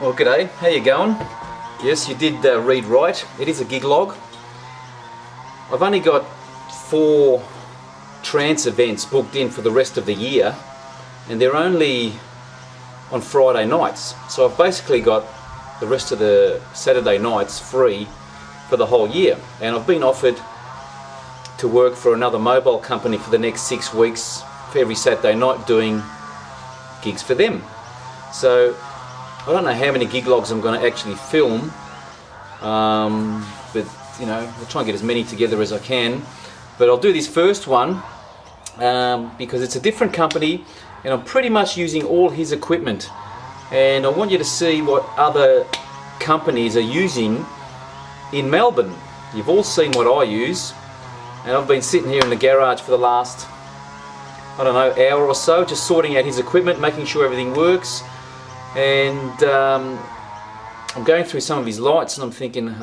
Well, g'day, how you going? Yes, you did read right. It is a gig log. I've only got 4 trance events booked in for the rest of the year, and they're only on Friday nights. So I've basically got the rest of the Saturday nights free for the whole year. And I've been offered to work for another mobile company for the next 6 weeks for every Saturday night doing gigs for them. So I don't know how many gig logs I'm going to actually film, but you know, I'll try and get as many together as I can. But I'll do this first one because it's a different company and I'm pretty much using all his equipment, and I want you to see what other companies are using in Melbourne. You've all seen what I use, and I've been sitting here in the garage for the last, I don't know, hour or so, just sorting out his equipment, making sure everything works. And I'm going through some of his lights and I'm thinking,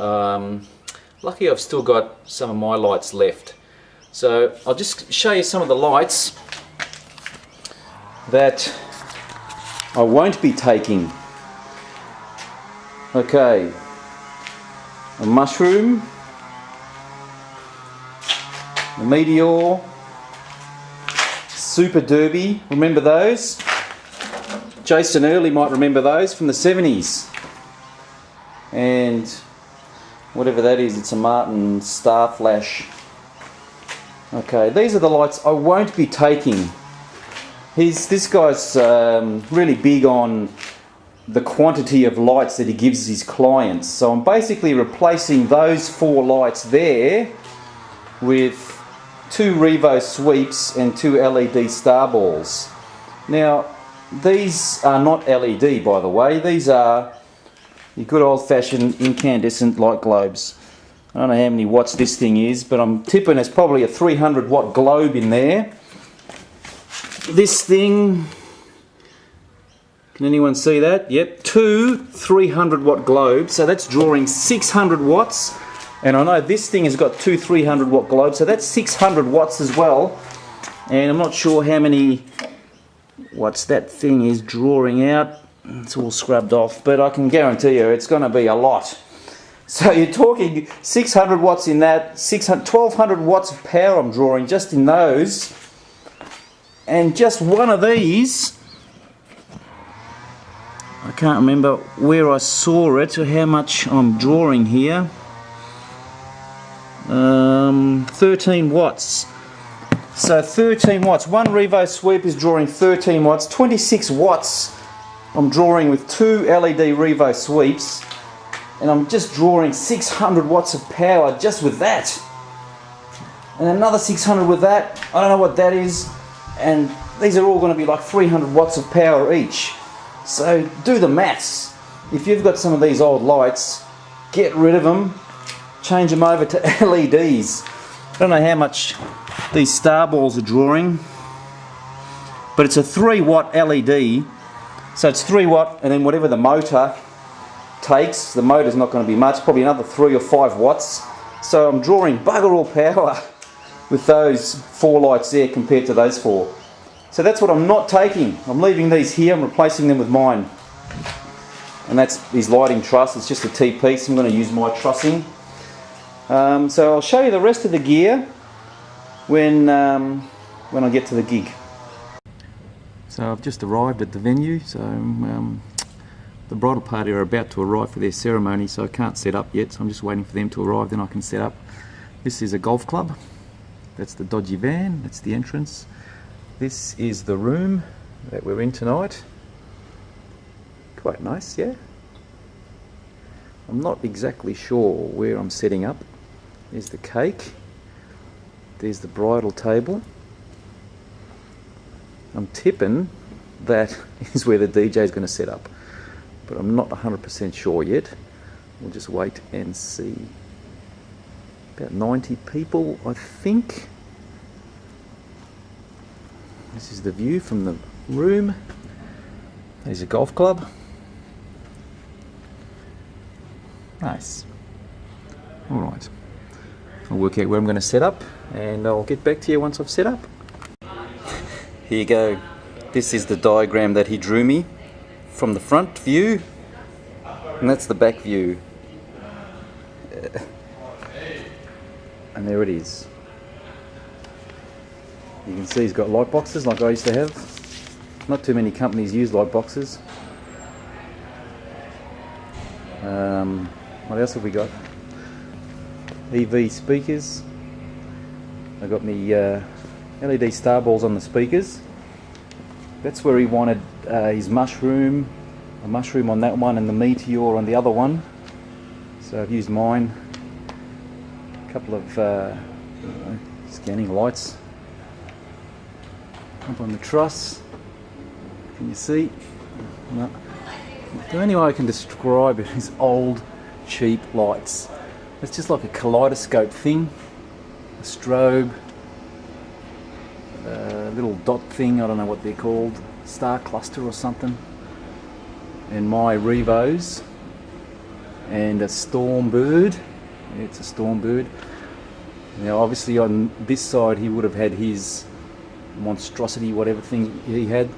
lucky I've still got some of my lights left. So I'll just show you some of the lights that I won't be taking. Okay, a mushroom, a meteor, super derby, remember those? Jason Early might remember those from the 70s. And whatever that is, it's a Martin Star Flash. Okay, these are the lights I won't be taking. This guy's really big on the quantity of lights that he gives his clients. So I'm basically replacing those 4 lights there with 2 Revo sweeps and 2 LED star balls. Now, these are not LED, by the way. These are your good old-fashioned incandescent light globes. I don't know how many watts this thing is, but I'm tipping there's probably a 300 watt globe in there. This thing, can anyone see that? Yep, 2 300 watt globes, so that's drawing 600 watts. And I know this thing has got 2 300 watt globes, so that's 600 watts as well. And I'm not sure how many watts that thing is drawing out. It's all scrubbed off, but I can guarantee you it's going to be a lot. So you're talking 600 watts in that, 1200 watts of power I'm drawing just in those. And just one of these, I can't remember where I saw it or how much I'm drawing here. 13 watts. So 13 watts. One Revo sweep is drawing 13 watts. 26 watts I'm drawing with 2 LED Revo sweeps. And I'm just drawing 600 watts of power just with that. And another 600 with that. I don't know what that is. And these are all going to be like 300 watts of power each. So do the maths. If you've got some of these old lights, get rid of them. Change them over to LEDs. I don't know how much these star balls are drawing, but it's a 3 watt LED. So it's 3 watt, and then whatever the motor takes, the motor's not going to be much, probably another 3 or 5 watts. So I'm drawing bugger all power with those 4 lights there compared to those 4. So that's what I'm not taking. I'm leaving these here, I'm replacing them with mine. And that's his lighting truss. It's just a T-piece. I'm going to use my trussing. So I'll show you the rest of the gear when I get to the gig. So I've just arrived at the venue. So the bridal party are about to arrive for their ceremony, so I can't set up yet. So I'm just waiting for them to arrive, then I can set up. This is a golf club. That's the dodgy van. That's the entrance. This is the room that we're in tonight. Quite nice, yeah? I'm not exactly sure where I'm setting up. There's the cake. There's the bridal table. I'm tipping that is where the DJ is going to set up, but I'm not 100% sure yet. We'll just wait and see. About 90 people, I think. This is the view from the room. There's a golf club. Nice. Alright. I'll work out where I'm going to set up and I'll get back to you once I've set up. Here you go. This is the diagram that he drew me from the front view. And that's the back view. And there it is. You can see he's got light boxes like I used to have. Not too many companies use light boxes. What else have we got? EV speakers. I got me LED star balls on the speakers. That's where he wanted his mushroom, a mushroom on that one and the meteor on the other one. So I've used mine. A couple of scanning lights up on the truss. Can you see? No. The only way I can describe it is old, cheap lights. It's just like a kaleidoscope thing, a strobe, a little dot thing, I don't know what they're called, star cluster or something, and my Revos, and a storm bird. Yeah, it's a storm bird. Now obviously on this side he would have had his monstrosity, whatever thing he had,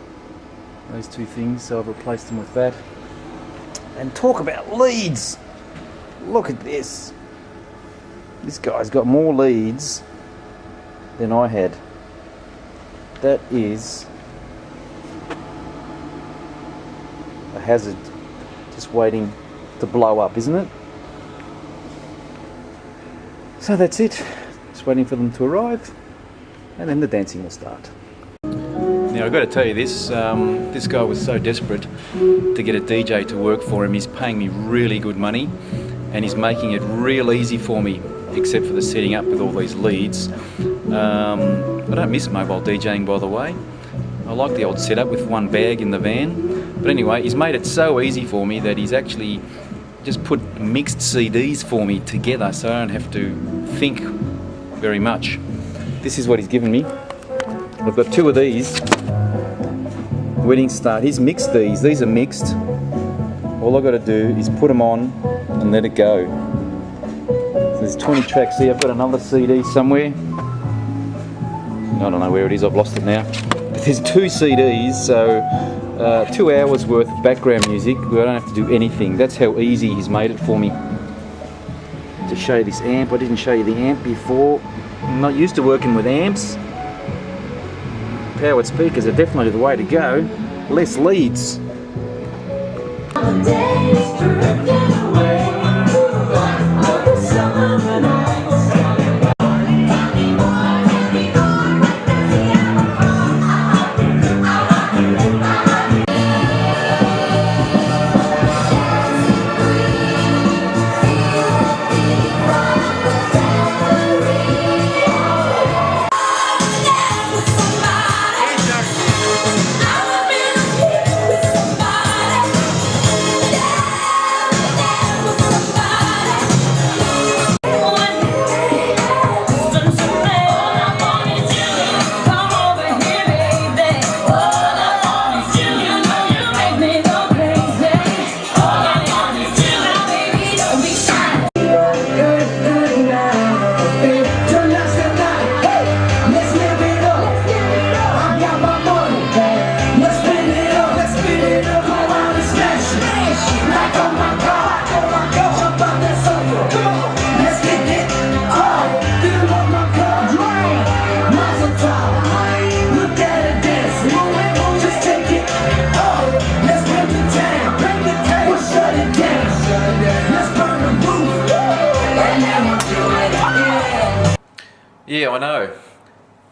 those two things, so I've replaced them with that. And talk about leads! Look at this! This guy's got more leads than I had. That is a hazard just waiting to blow up, isn't it? So that's it. Just waiting for them to arrive and then the dancing will start. Now I've got to tell you this, this guy was so desperate to get a DJ to work for him. He's paying me really good money and he's making it real easy for me, except for the setting up with all these leads. I don't miss mobile DJing, by the way. I like the old setup with one bag in the van. But anyway, he's made it so easy for me that he's actually just put mixed CDs for me together so I don't have to think very much. This is what he's given me. I've got two of these. Wedding Start. He's mixed these. These are mixed. All I've got to do is put them on and let it go. So there's 20 tracks here. I've got another CD somewhere. I don't know where it is. I've lost it now. But there's two CDs, so 2 hours worth of background music where I don't have to do anything. That's how easy he's made it for me. To show you this amp. I didn't show you the amp before. I'm not used to working with amps. Powered speakers are definitely the way to go. Less leads. Yeah, I know.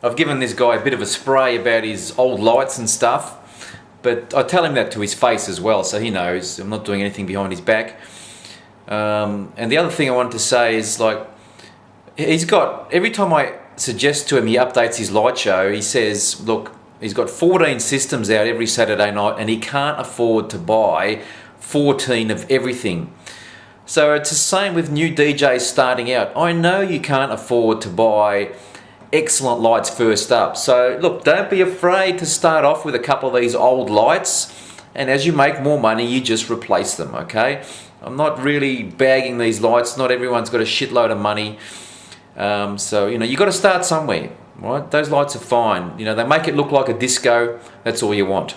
I've given this guy a bit of a spray about his old lights and stuff, but I tell him that to his face as well, so he knows I'm not doing anything behind his back. And the other thing I wanted to say is, like, he's got, every time I suggest to him he updates his light show, he says, look, he's got 14 systems out every Saturday night and he can't afford to buy 14 of everything. So it's the same with new DJs starting out. I know you can't afford to buy excellent lights first up. So look, don't be afraid to start off with a couple of these old lights, and as you make more money, you just replace them, okay? I'm not really bagging these lights. Not everyone's got a shitload of money. So, you know, you've got to start somewhere, right? Those lights are fine. You know, they make it look like a disco. That's all you want.